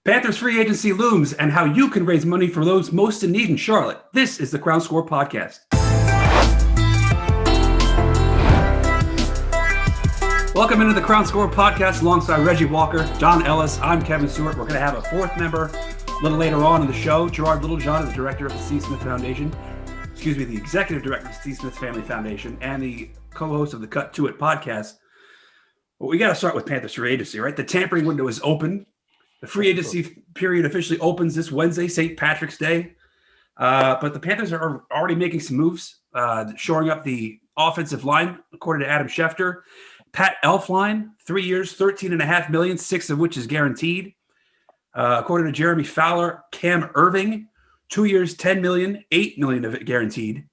Panthers free agency looms and how you can raise money for those most in need in Charlotte. This is the Crown Score Podcast. Welcome into the Crown Score Podcast alongside Reggie Walker, John Ellis. I'm Kevin Stewart. We're going to have a fourth member a little later on in the show. Gerard Littlejohn is the director of the Steve Smith Foundation. The executive director of the Steve Smith Family Foundation and the co-host of the Cut To It podcast. Well, we got to start with Panthers free agency, right? The tampering window is open. The free agency period officially opens this Wednesday, St. Patrick's Day. But the Panthers are already making some moves, shoring up the offensive line, according to Adam Schefter. Pat Elflein, 3 years, $13.5 million, 6 of which is guaranteed. According to Jeremy Fowler, Cam Irving, 2 years, $10 million, $8 million of it guaranteed.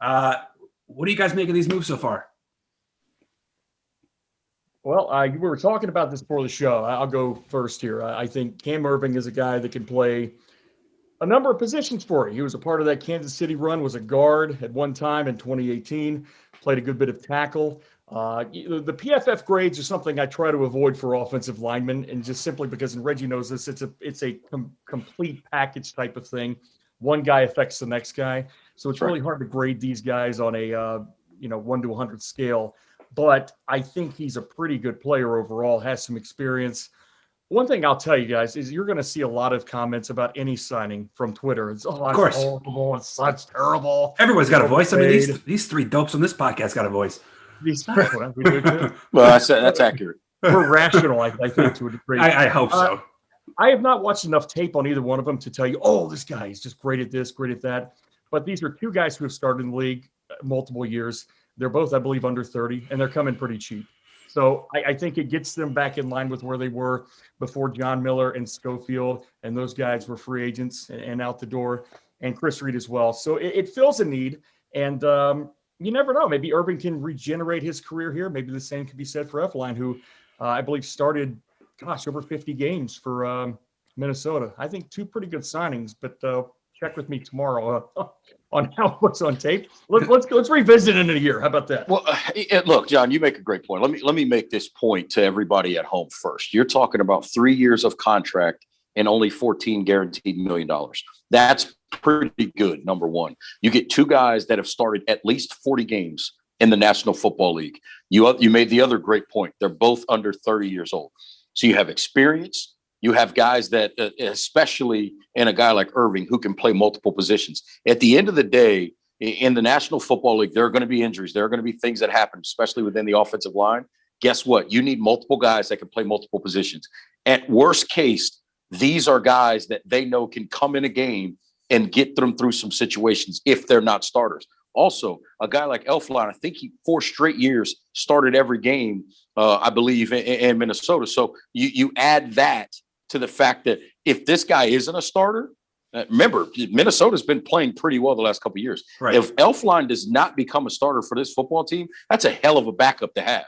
What do you guys make of these moves so far? Well, we were talking about this before the show. I'll go first here. I think Cam Irving is a guy that can play a number of positions for you. He was a part of that Kansas City run, was a guard at one time in 2018, played a good bit of tackle. The PFF grades are something I try to avoid for offensive linemen, and just simply because, and Reggie knows this, it's a complete package type of thing. One guy affects the next guy. So it's really hard to grade these guys on a 1 to 100 scale. But I think he's a pretty good player overall, has some experience. One thing I'll tell you guys is you're going to see a lot of comments about any signing from Twitter. It's, of course, horrible, it's such terrible. Everyone's got a voice. I mean, these three dopes on this podcast got a voice. We do too. Well, that's accurate. We're rational, I think, to a degree. I hope so. I have not watched enough tape on either one of them to tell you, this guy is just great at this, great at that. But these are two guys who have started in the league multiple years. They're both, I believe, under 30, and they're coming pretty cheap. So I think it gets them back in line with where they were before John Miller and Schofield, and those guys were free agents and out the door, and Chris Reed as well. So it fills a need, and you never know. Maybe Irving can regenerate his career here. Maybe the same could be said for Elflein, who I believe started, over 50 games for Minnesota. I think two pretty good signings, but check with me tomorrow on how it looks on tape. Let's revisit it in a year. How about that? Well, look, John, you make a great point. Let me make this point to everybody at home first. You're talking about 3 years of contract and only $14 guaranteed $1 million. That's pretty good. Number one, you get two guys that have started at least 40 games in the National Football League. You made the other great point. They're both under 30 years old. So you have experience. You have guys that, especially in a guy like Irving, who can play multiple positions. At the end of the day, in the National Football League, there are going to be injuries. There are going to be things that happen, especially within the offensive line. Guess what? You need multiple guys that can play multiple positions. At worst case, these are guys that they know can come in a game and get them through some situations if they're not starters. Also, a guy like Elflein, I think he 4 straight years started every game, I believe, in Minnesota. So you add that to the fact that if this guy isn't a starter, remember, Minnesota's been playing pretty well the last couple of years. Right. If Elflein does not become a starter for this football team, that's a hell of a backup to have.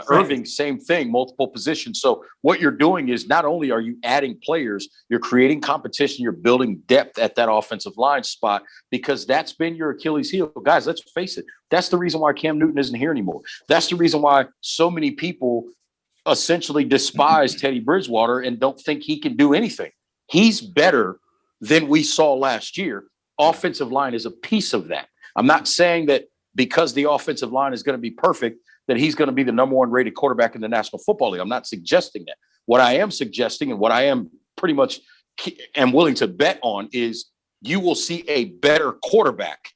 Irving, same thing, multiple positions. So what you're doing is not only are you adding players, you're creating competition, you're building depth at that offensive line spot, because that's been your Achilles heel. Guys, let's face it. That's the reason why Cam Newton isn't here anymore. That's the reason why so many people essentially despise Teddy Bridgewater and don't think he can do anything. He's better than we saw last year. Offensive line is a piece of that. I'm not saying that because the offensive line is going to be perfect, that he's going to be the number 1 rated quarterback in the National Football League. I'm not suggesting that. What I am suggesting, and what I am pretty much am willing to bet on, is you will see a better quarterback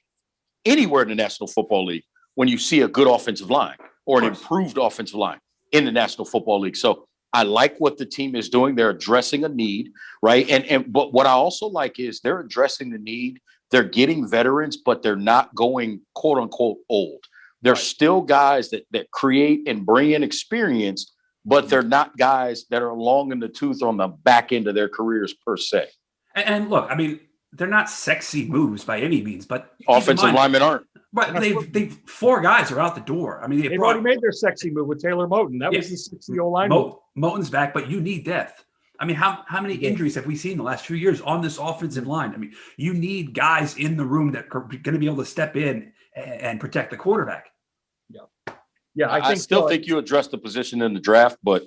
anywhere in the National Football League when you see a good offensive line or an improved offensive line in the National Football League. So I like what the team is doing. They're addressing a need, right? But what I also like is they're addressing the need. They're getting veterans, but they're not going quote unquote old. They're still guys that create and bring in experience, but they're not guys that are long in the tooth on the back end of their careers per se. And look, I mean, they're not sexy moves by any means, but offensive linemen aren't. But they've 4 guys are out the door. I mean, they've already made their sexy move with Taylor Moton. That was the 60-year-old line. Moton's back, but you need depth. I mean, how many injuries have we seen the last few years on this offensive line? I mean, you need guys in the room that are going to be able to step in and protect the quarterback. Yeah, I still think you addressed the position in the draft, but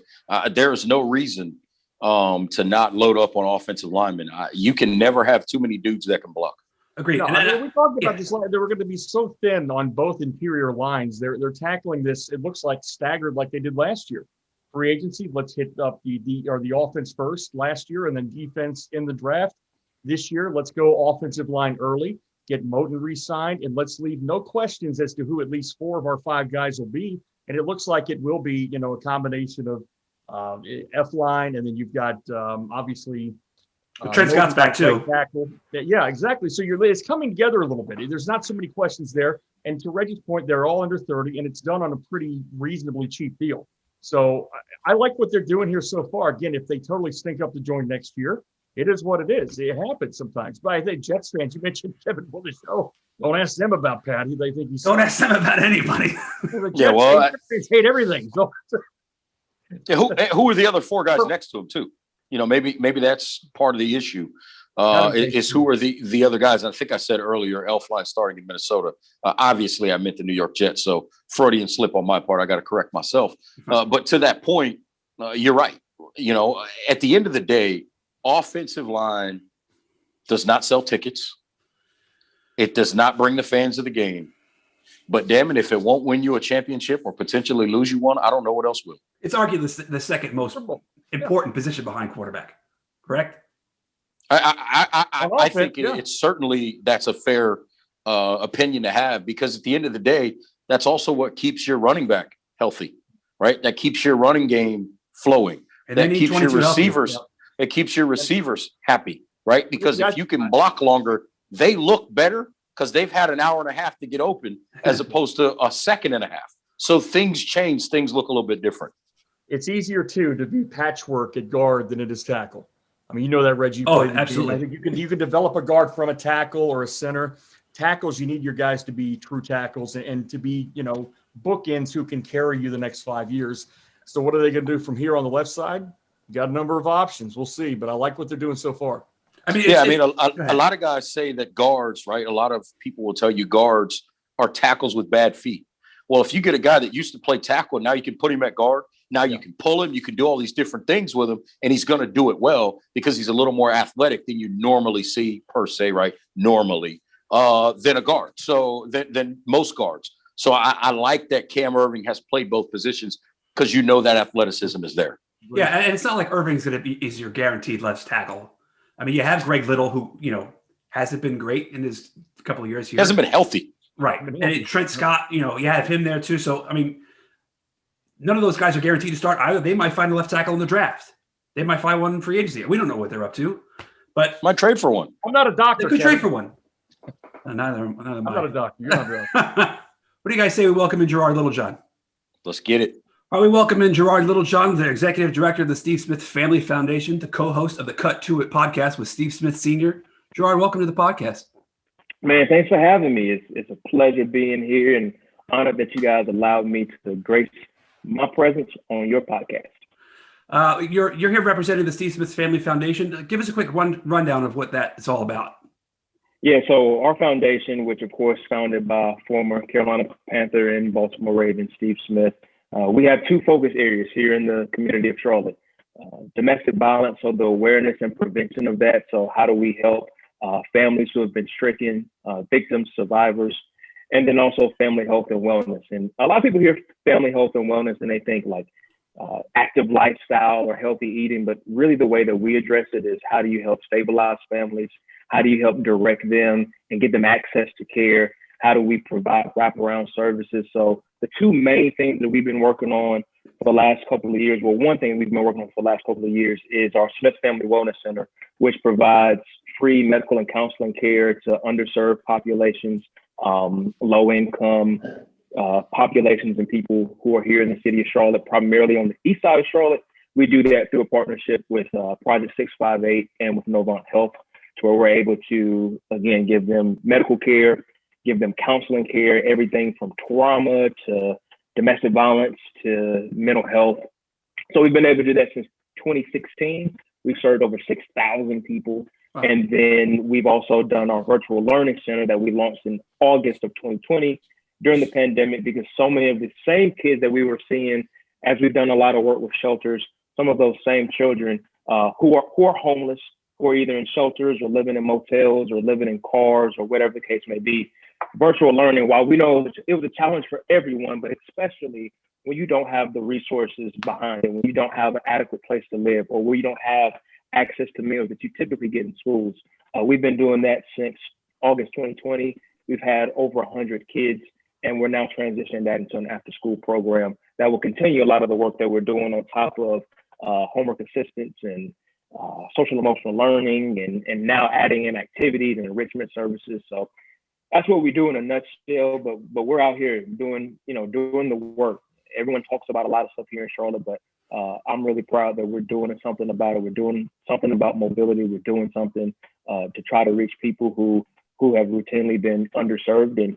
there is no reason to not load up on offensive linemen. You can never have too many dudes that can block. Agreed. No, we talked about this. They were going to be so thin on both interior lines. They're tackling this. It looks like staggered, like they did last year. Free agency. Let's hit up the offense first last year, and then defense in the draft. This year, let's go offensive line early. Get Moton re-signed, and let's leave no questions as to who at least 4 of our 5 guys will be. And it looks like it will be, a combination of F line, and then you've got obviously. Trent Scott's back too. Tackle. Yeah, exactly. So it's coming together a little bit. There's not so many questions there. And to Reggie's point, they're all under 30, and it's done on a pretty reasonably cheap deal. So I like what they're doing here so far. Again, if they totally stink up the joint next year, it is what it is. It happens sometimes. But I think Jets fans, you mentioned Kevin for the show. Don't ask them about Patty. They think he's. Don't ask them about anybody. Jets hate everything. So. Yeah, who are the other 4 guys next to him too? Maybe that's part of the issue. Is who are the other guys? I think I said earlier, Elfline starting in Minnesota. Obviously, I meant the New York Jets. So Freudian slip on my part. I got to correct myself. But to that point, you're right. At the end of the day, offensive line does not sell tickets. It does not bring the fans to the game. But damn it, if it won't win you a championship or potentially lose you one, I don't know what else will. It's arguably the second most important position behind quarterback, correct? I think it's certainly that's a fair opinion to have, because at the end of the day, that's also what keeps your running back healthy, right? That keeps your running game flowing. And that keeps your receivers. It keeps your receivers happy, right? Because if you can block longer, they look better because they've had an hour and a half to get open as opposed to a second and a half. So things change. Things look a little bit different. It's easier, too, to do patchwork at guard than it is tackle. I mean, that, Reggie. Absolutely. I think you can develop a guard from a tackle or a center. Tackles, you need your guys to be true tackles and to be, bookends who can carry you the next 5 years. So what are they going to do from here on the left side? You got a number of options. We'll see. But I like what they're doing so far. A lot of guys say that guards, right? A lot of people will tell you guards are tackles with bad feet. Well, if you get a guy that used to play tackle, now you can put him at guard. Now you can pull him. You can do all these different things with him, and he's going to do it well because he's a little more athletic than you normally see per se, right? Normally, than a guard. So than most guards. So I like that Cam Irving has played both positions because that athleticism is there. Yeah, and it's not like Irving's going to be your guaranteed left tackle. I mean, you have Greg Little, who hasn't been great in his couple of years here. Hasn't been healthy, right? And Trent Scott, you have him there too. So I mean, none of those guys are guaranteed to start either. They might find a left tackle in the draft. They might find one in free agency. We don't know what they're up to, but might trade for one. I'm not a doctor. They could trade for one. Neither I'm not a doctor. You're not real. What do you guys say we welcome in Gerard Littlejohn? Let's get it. All right, we welcome in Gerard Littlejohn, the executive director of the Steve Smith Family Foundation, the co-host of the Cut to It podcast with Steve Smith Sr. Gerard, welcome to the podcast. Man, thanks for having me. It's a pleasure being here and honored that you guys allowed me to grace my presence on your podcast. You're here representing the Steve Smith Family Foundation. Give us a quick rundown of what that is all about. Yeah, so our foundation, which of course founded by former Carolina Panther and Baltimore Ravens Steve Smith, we have 2 focus areas here in the community of Charlotte. Domestic violence, so the awareness and prevention of that. So how do we help families who have been stricken, victims, survivors, and then also family health and wellness. And a lot of people hear family health and wellness and they think like active lifestyle or healthy eating, but really the way that we address it is how do you help stabilize families? How do you help direct them and get them access to care? How do we provide wraparound services? So the 2 main things that we've been working on for the last couple of years, well, one thing we've been working on for the last couple of years is our Smith Family Wellness Center, which provides free medical and counseling care to underserved populations, low income populations and people who are here in the city of Charlotte, primarily on the east side of Charlotte. We do that through a partnership with Project 658 and with Novant Health, to where we're able to, again, give them medical care, give them counseling care, everything from trauma to domestic violence to mental health. So we've been able to do that since 2016. We've served over 6,000 people. Wow. And then we've also done our virtual learning center that we launched in August of 2020 during the pandemic, because so many of the same kids that we were seeing, as we've done a lot of work with shelters, some of those same children who are homeless, who are either in shelters or living in motels or living in cars or whatever the case may be. Virtual learning, while we know it was a challenge for everyone, but especially when you don't have the resources behind it, when you don't have an adequate place to live, or where you don't have access to meals that you typically get in schools. We've been doing that since August 2020. We've had over 100 kids, and we're now transitioning that into an after-school program that will continue a lot of the work that we're doing on top of homework assistance and social emotional learning, and now adding in activities and enrichment services. So that's what we do in a nutshell. But we're out here doing the work. Everyone talks about a lot of stuff here in Charlotte, but I'm really proud that we're doing something about it. We're doing something about mobility. We're doing something to try to reach people who have routinely been underserved, and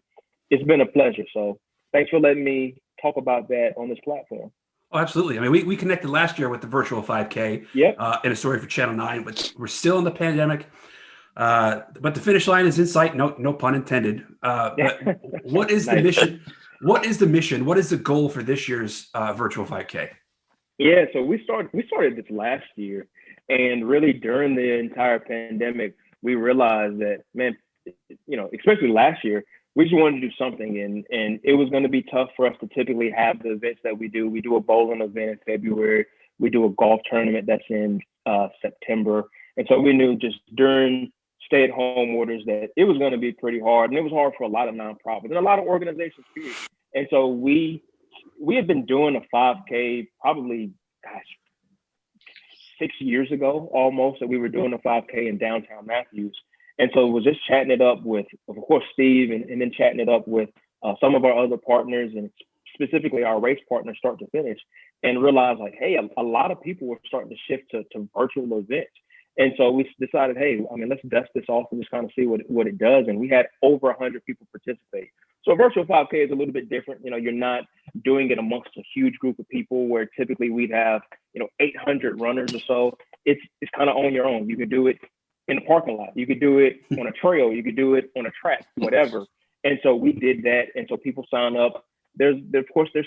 it's been a pleasure. So thanks for letting me talk about that on this platform. Oh, absolutely. I mean, we connected last year with the virtual 5K in a story for Channel 9, but we're still in the pandemic. But the finish line is in sight. No pun intended. But what is the mission? What is the mission? What is the goal for this year's virtual 5K? Yeah, so we started this last year, and really during the entire pandemic, we realized that, man, especially last year, we just wanted to do something, and it was going to be tough for us to typically have the events that we do. We do a bowling event in February. We do a golf tournament that's in September. And so we knew just during stay-at-home orders that it was going to be pretty hard, and it was hard for a lot of nonprofits and a lot of organizations, period. And so we had been doing a 5K probably, 6 years ago almost, that we were doing a 5K in downtown Matthews. And so it was just chatting it up with, of course, Steve, and then chatting it up with some of our other partners, and specifically our race partners, start to finish, and realized, like, hey, a lot of people were starting to shift to virtual events. And so we decided, hey, let's dust this off and just kind of see what it does. And we had over 100 people participate. So a virtual 5K is a little bit different. You're not doing it amongst a huge group of people where typically we'd have, 800 runners or so. It's kind of on your own. You could do it in the parking lot. You could do it on a trail. You could do it on a track, whatever. And so we did that. And so people sign up. There's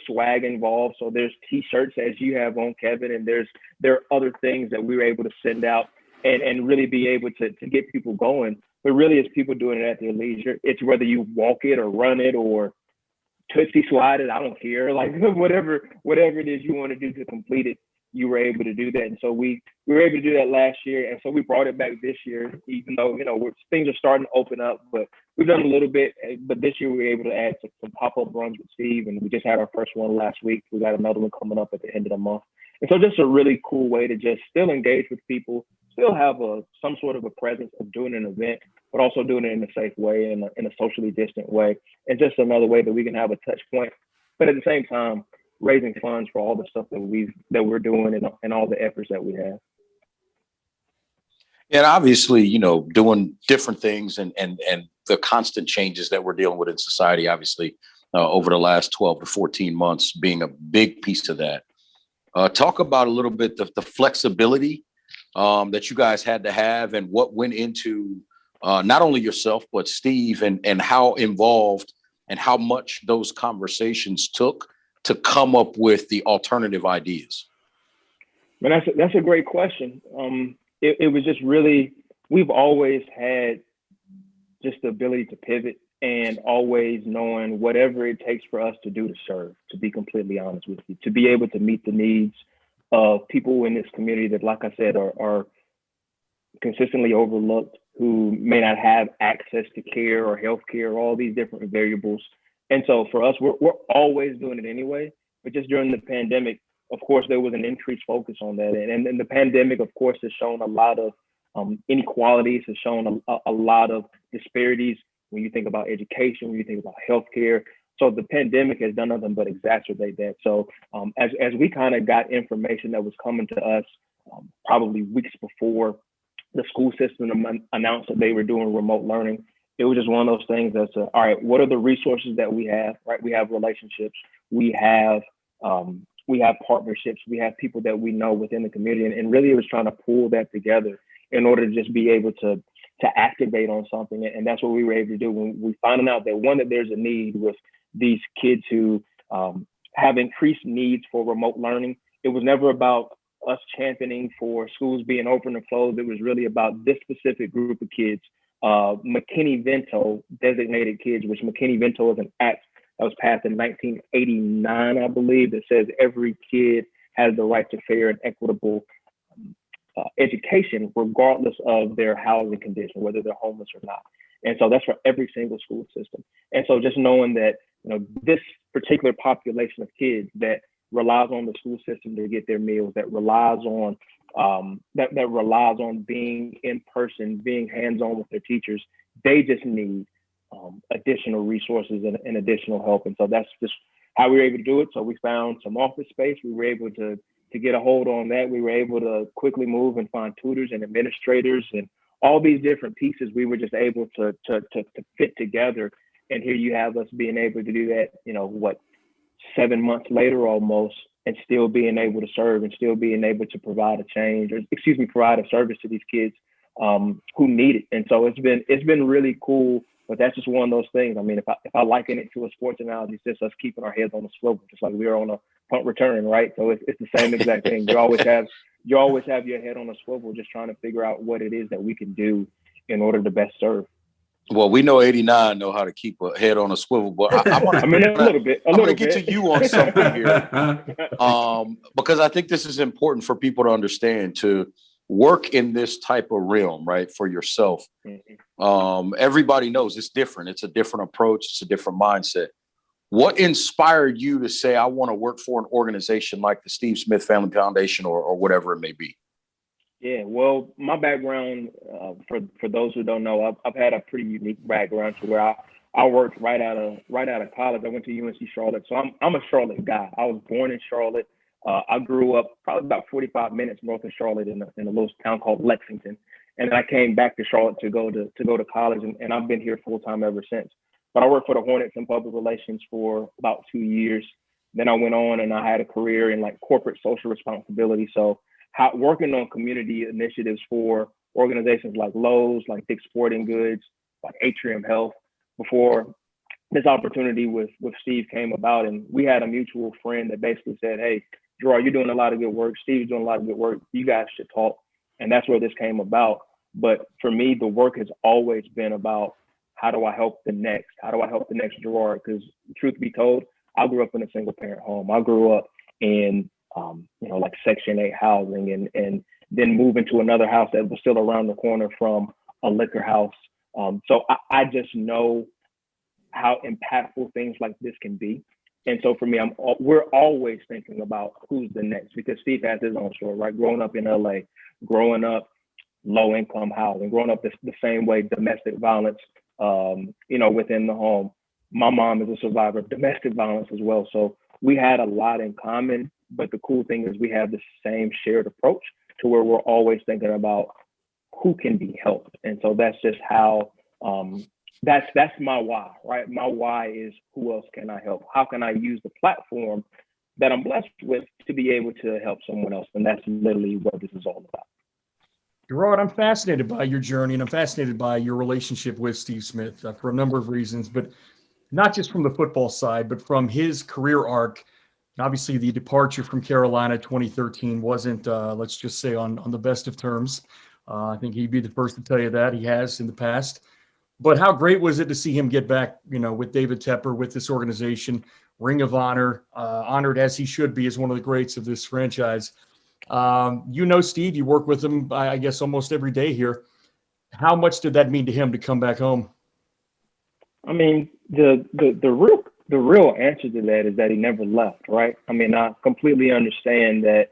swag involved. So there's T-shirts, as you have on, Kevin, and there are other things that we were able to send out and really be able to get people going. But really, it's people doing it at their leisure. It's whether you walk it or run it or tootsie slide it. I don't care. Like whatever it is you want to do to complete it, you were able to do that. And so we were able to do that last year. And so we brought it back this year, even though, things are starting to open up, but we've done a little bit. But this year we were able to add some pop-up runs with Steve, and we just had our first one last week. We got another one coming up at the end of the month. And so just a really cool way to just still engage with people, still have some sort of a presence of doing an event, but also doing it in a safe way, in a socially distant way, and just another way that we can have a touch point. But at the same time, raising funds for all the stuff that we're doing and all the efforts that we have. And obviously, doing different things and the constant changes that we're dealing with in society, obviously, over the last 12 to 14 months being a big piece of that. Talk about a little bit the flexibility that you guys had to have, and what went into not only yourself, but Steve, and how involved and how much those conversations took to come up with the alternative ideas. Man, that's a great question. It was just really, we've always had just the ability to pivot, and always knowing whatever it takes for us to do to serve, to be completely honest with you, to be able to meet the needs of people in this community that, like I said, are consistently overlooked, who may not have access to care or healthcare, all these different variables. And so for us, we're always doing it anyway. But just during the pandemic, of course, there was an increased focus on that. And the pandemic, of course, has shown a lot of inequalities, has shown a lot of disparities when you think about education, when you think about healthcare. So the pandemic has done nothing but exacerbate that. So as we kind of got information that was coming to us probably weeks before the school system announced that they were doing remote learning, it was just one of those things that's, all right, what are the resources that we have, right? We have relationships, we have partnerships, we have people that we know within the community. And really it was trying to pull that together in order to just be able to activate on something. And that's what we were able to do when we found out that there's a need with these kids who have increased needs for remote learning. It was never about us championing for schools being open or closed. It was really about this specific group of kids. McKinney-Vento designated kids, which McKinney-Vento is an act that was passed in 1989, I believe, that says every kid has the right to fair and equitable education, regardless of their housing condition, whether they're homeless or not. And so that's for every single school system. And so just knowing that, this particular population of kids that relies on the school system to get their meals, that relies on relies on being in person, being hands-on with their teachers, they just need additional resources and additional help. And so that's just how we were able to do it. So we found some office space. We were able to get a hold on that. We were able to quickly move and find tutors and administrators and all these different pieces. We were just able to fit together. And here you have us being able to do that, 7 months later almost, and still being able to serve and still being able to provide a service to these kids who need it. And so it's been really cool. But that's just one of those things. I mean, if I liken it to a sports analogy, it's just us keeping our heads on the swivel, just like we are on a punt return, right? So it's the same exact thing. You always have your head on a swivel, just trying to figure out what it is that we can do in order to best serve. Well, we know 89 know how to keep a head on a swivel, but I'm gonna get to you on something here, because I think this is important for people to understand, to work in this type of realm, right, for yourself. Mm-hmm. Everybody knows it's different. It's a different approach. It's a different mindset. What inspired you to say, I want to work for an organization like the Steve Smith Family Foundation or whatever it may be? Yeah, well, my background, for those who don't know, I've had a pretty unique background to where I worked right out of college. I went to UNC Charlotte, so I'm a Charlotte guy. I was born in Charlotte. I grew up probably about 45 minutes north of Charlotte in a little town called Lexington, and then I came back to Charlotte to go to college, and I've been here full time ever since. But I worked for the Hornets in public relations for about 2 years. Then I went on and I had a career in like corporate social responsibility. So working on community initiatives for organizations like Lowe's, like Dick's Sporting Goods, like Atrium Health, before this opportunity with Steve came about. And we had a mutual friend that basically said, hey, Gerard, you're doing a lot of good work. Steve's doing a lot of good work. You guys should talk. And that's where this came about. But for me, the work has always been about how do I help the next? How do I help the next Gerard? Because truth be told, I grew up in a single parent home. I grew up in like Section 8 housing and then move into another house that was still around the corner from a liquor house. So I just know how impactful things like this can be. And so for me, we're always thinking about who's the next, because Steve has his own story, right? Growing up in LA, growing up low income housing, growing up the same way, domestic violence, within the home. My mom is a survivor of domestic violence as well. So we had a lot in common, but the cool thing is we have the same shared approach to where we're always thinking about who can be helped. And so that's just how, that's my why, right? My why is who else can I help? How can I use the platform that I'm blessed with to be able to help someone else? And that's literally what this is all about. Gerard, I'm fascinated by your journey, and I'm fascinated by your relationship with Steve Smith for a number of reasons, but not just from the football side, but from his career arc. Obviously, the departure from Carolina 2013 wasn't, let's just say, on the best of terms. I think he'd be the first to tell you that. He has in the past. But how great was it to see him get back, with David Tepper, with this organization, Ring of Honor, honored as he should be as one of the greats of this franchise. Steve, you work with him, I guess, almost every day here. How much did that mean to him to come back home? I mean, the real answer to that is that he never left, right? I mean, I completely understand that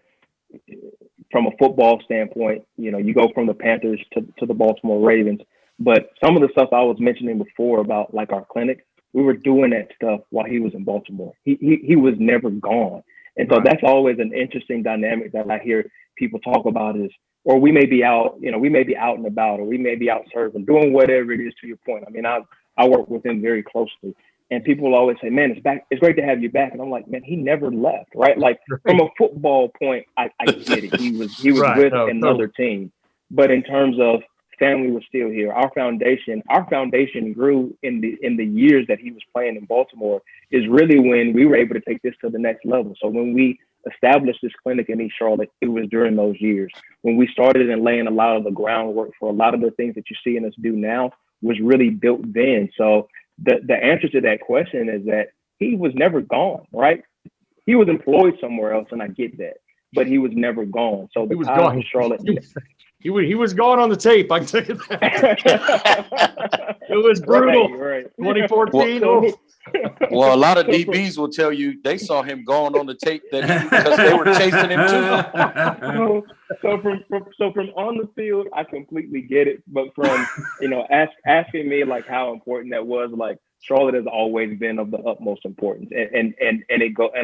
from a football standpoint, you go from the Panthers to the Baltimore Ravens. But some of the stuff I was mentioning before about like our clinic, we were doing that stuff while he was in Baltimore. He was never gone. And so that's always an interesting dynamic that I hear people talk about is, or we may be out, we may be out and about, or we may be out serving, doing whatever it is, to your point. I mean, I work with him very closely, and people will always say, man, it's great to have you back. And I'm like, man, he never left, right? Like from a football point, I get it. He was right, with another team. But in terms of family was still here. Our foundation grew in the years that he was playing in Baltimore is really when we were able to take this to the next level. So when we established this clinic in East Charlotte, it was during those years when we started and laying a lot of the groundwork for a lot of the things that you're seeing us do now was really built then. So the answer to that question is that he was never gone, right? He was employed somewhere else, and I get that, but he was never gone. So the ties in Charlotte. He was gone on the tape. I can tell you that. It was brutal. Right. 2014. Well, a lot of DBs will tell you they saw him gone on the tape because they were chasing him too. So from on the field, I completely get it. But from asking me like how important that was, like Charlotte has always been of the utmost importance, and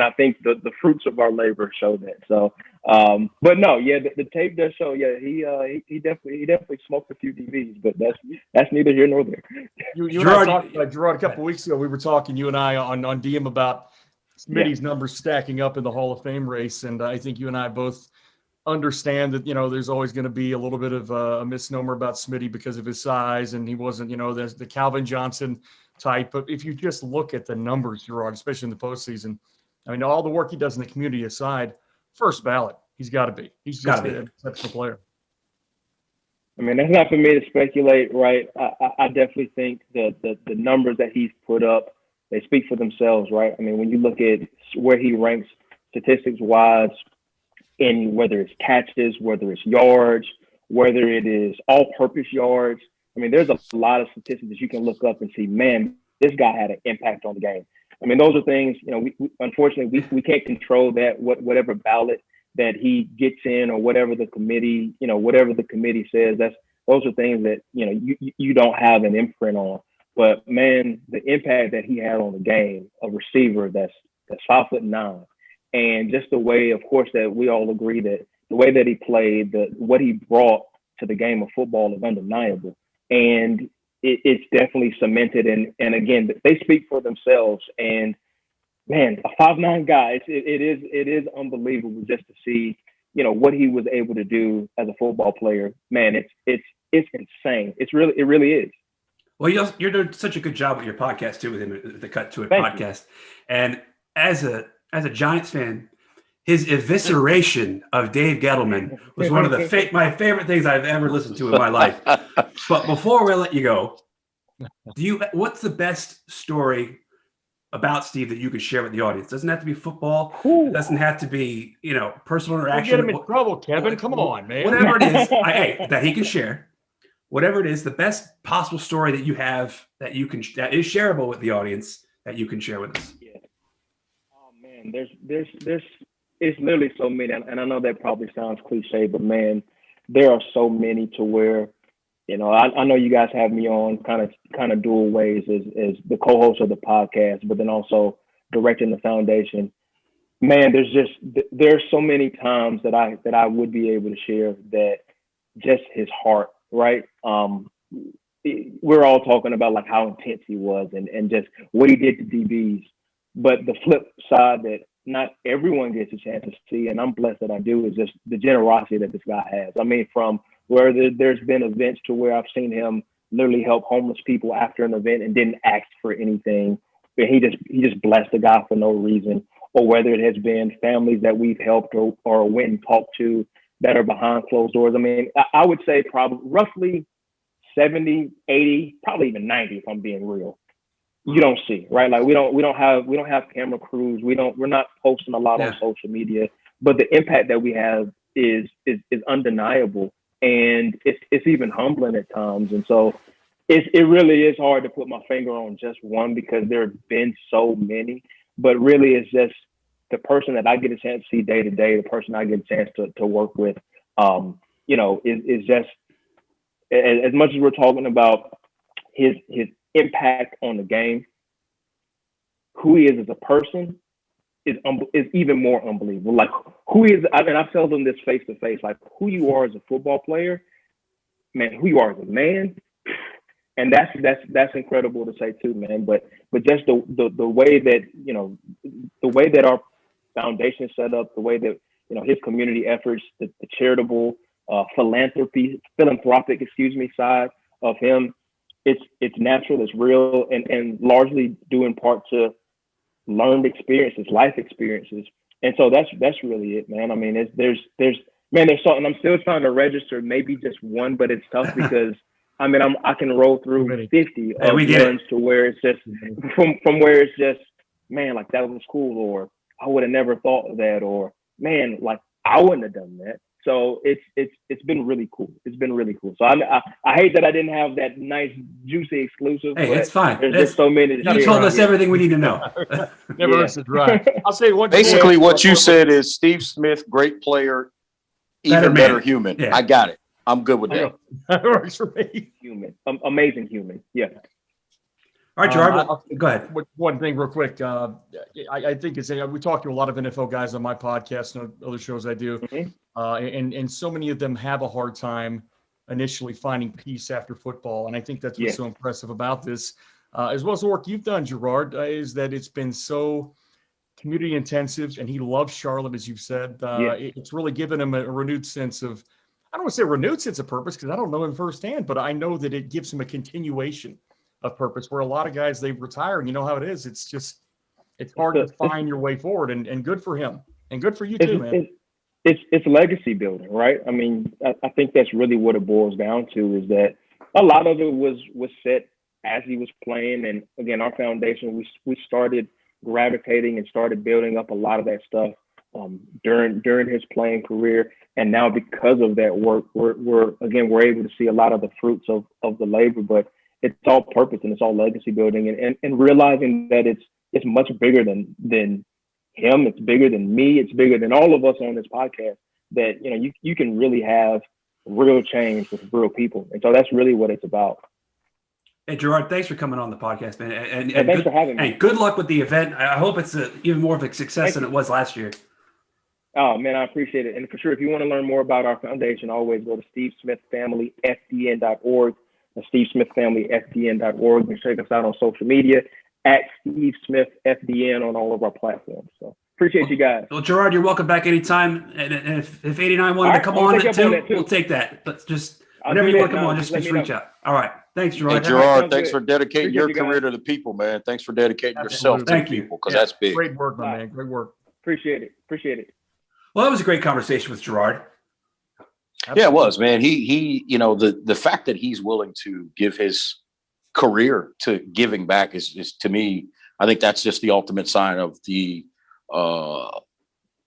I think the fruits of our labor show that. So, but no, yeah, the tape does show. Yeah, he definitely smoked a few DBs, but that's neither here nor there. You and I talked about Gerard a couple of weeks ago. We were talking, you and I, on DM about Smitty's numbers stacking up in the Hall of Fame race, and I think you and I both understand that there's always going to be a little bit of a misnomer about Smitty because of his size, and he wasn't there's the Calvin Johnson type. But if you just look at the numbers, Gerard, especially in the postseason, I mean, all the work he does in the community aside, first ballot, he's got to be. He's just an exceptional player. I mean, that's not for me to speculate, right? I definitely think that the numbers that he's put up, they speak for themselves, right? I mean, when you look at where he ranks statistics-wise, in whether it's catches, whether it's yards, whether it is all-purpose yards, I mean, there's a lot of statistics that you can look up and see, man, this guy had an impact on the game. I mean, those are things, we unfortunately, we can't control that, whatever ballot that he gets in or whatever the committee, whatever the committee says, those are things that, you don't have an imprint on. But man, the impact that he had on the game, a receiver that's 5'9", and just the way, of course, that we all agree that the way that he played, what he brought to the game of football is undeniable. And it's definitely cemented. And again, they speak for themselves. And man, a 5'9" guy, it is unbelievable just to see, what he was able to do as a football player. Man, it's insane. It really is. Well, you're doing such a good job with your podcast too, with him, the Cut to It Thank podcast. You. And as a Giants fan, his evisceration of Dave Gettleman was one of my favorite things I've ever listened to in my life. But before we let you go, what's the best story about Steve that you could share with the audience? It doesn't have to be football. It doesn't have to be, personal interaction. Don't get him in trouble, Kevin. Come on, man. Whatever it is that he can share, whatever it is, the best possible story that you have that is shareable with the audience that you can share with us. Yeah. Oh man, there's it's literally so many, and I know that probably sounds cliche, but man, there are so many to where, I know you guys have me on kind of dual ways as the co-host of the podcast, but then also directing the foundation. Man, there's so many times that I would be able to share that just his heart, right? We're all talking about like how intense he was and just what he did to DBs, but the flip side that not everyone gets a chance to see, and I'm blessed that I do, is just the generosity that this guy has. I mean, from where there's been events to where I've seen him literally help homeless people after an event and didn't ask for anything. He just blessed the guy for no reason, or whether it has been families that we've helped or went and talked to that are behind closed doors. I mean, I would say probably roughly 70, 80, probably even 90, if I'm being real. You don't see, right? Like we don't have camera crews. We're not posting a lot on social media, but the impact that we have is undeniable, and it's even humbling at times. And so it really is hard to put my finger on just one because there have been so many, but really it's just the person that I get a chance to see day to day, the person I get a chance to work with, is just as much as we're talking about his impact on the game, who he is as a person is even more unbelievable. Like who he is, and I've told them this face to face, like who you are as a football player, man, who you are as a man, and that's incredible to say too, man. But just the way that the way that our foundation is set up, the way that his community efforts, the charitable philanthropic side of him. It's natural, it's real, and largely due in part to learned experiences, life experiences. And so that's really it, man. I mean, there's something I'm still trying to register, maybe just one, but it's tough because I mean, I can roll through 50 of ones to where it's just from where it's just, man, like that was cool, or I would have never thought of that, or man, like I wouldn't have done that. So it's been really cool. It's been really cool. So I hate that I didn't have that nice juicy exclusive. Hey, it's fine. There's just so many. You told us everything we need to know. Never hurts to try. I'll say one. Basically, what you said is Steve Smith, great player, even better human. Yeah. I got it. I'm good with that. That works for me. Human, amazing human. Yeah. All right, Gerard, go ahead. One thing real quick. I think we talk to a lot of NFL guys on my podcast and other shows I do. Mm-hmm. And so many of them have a hard time initially finding peace after football. And I think that's what's so impressive about this, as well as the work you've done, Gerard, is that it's been so community intensive, and he loves Charlotte, as you've said. It's really given him a renewed sense of, I don't want to say renewed sense of purpose because I don't know him firsthand, but I know that it gives him a continuation of purpose where a lot of guys, they've retired, and you know how it is. It's hard to find your way forward, and good for him and good for you too, man. It's legacy building, right? I mean, I think that's really what it boils down to, is that a lot of it was set as he was playing. And again, our foundation, we started gravitating and started building up a lot of that stuff during his playing career. And now because of that work, we're able to see a lot of the fruits of the labor, but it's all purpose and it's all legacy building, and realizing that it's much bigger than him. It's bigger than me. It's bigger than all of us on this podcast, that, you know, you can really have real change with real people. And so that's really what it's about. Hey, Gerard, thanks for coming on the podcast, man. And thanks for having me. And good luck with the event. I hope it's even more of a success than it was last year. Oh, man, I appreciate it. And for sure, if you want to learn more about our foundation, always go to stevesmithfamilyfdn.org. stevesmithfamilyfdn.org. And check us out on social media at Steve Smith FDN on all of our platforms. So appreciate you guys. Well, Gerard, you're welcome back anytime. And if 89 wanted to come on it too, we'll take that. But just whenever you want to come on, just reach out. All right. Thanks, Gerard. Hey, Gerard, thanks for dedicating your career to the people, man. Thanks for dedicating yourself to the people, because that's big. Great work, my man. Great work. Appreciate it. Well, that was a great conversation with Gerard. Absolutely. Yeah, it was, man. He, you know, the fact that he's willing to give his career to giving back is to me, I think that's just the ultimate sign of the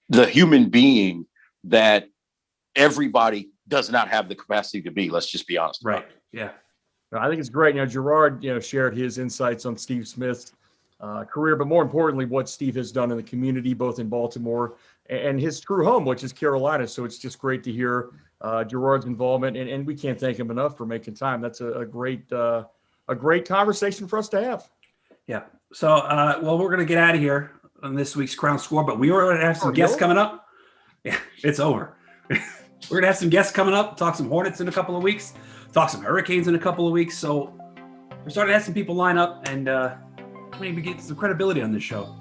human being that everybody does not have the capacity to be. Let's just be honest. Right. Yeah. I think it's great. You know, Gerard, shared his insights on Steve Smith's career, but more importantly, what Steve has done in the community, both in Baltimore and his true home, which is Carolina. So it's just great to hear Gerard's involvement, and we can't thank him enough for making time. That's a great conversation for us to have. Yeah. So, well, we're going to get out of here on this week's Crown Score, but we are going to have some guests coming up. Yeah, it's over. We're going to have some guests coming up, talk some Hornets in a couple of weeks, talk some Hurricanes in a couple of weeks. So we're starting to have some people line up, and maybe get some credibility on this show.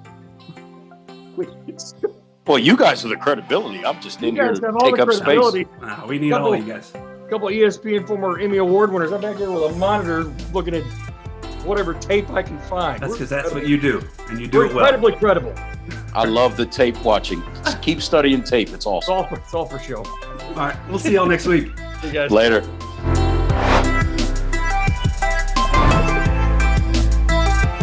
Well, you guys are the credibility. I'm just in here to take up space. We need all you guys. A couple of ESPN former Emmy Award winners. I'm back here with a monitor looking at whatever tape I can find. That's because that's what you do, and you do it well. Incredibly credible. I love the tape watching. Just keep studying tape. It's awesome. It's all for show. All right. We'll see y'all next week. See you guys. Later.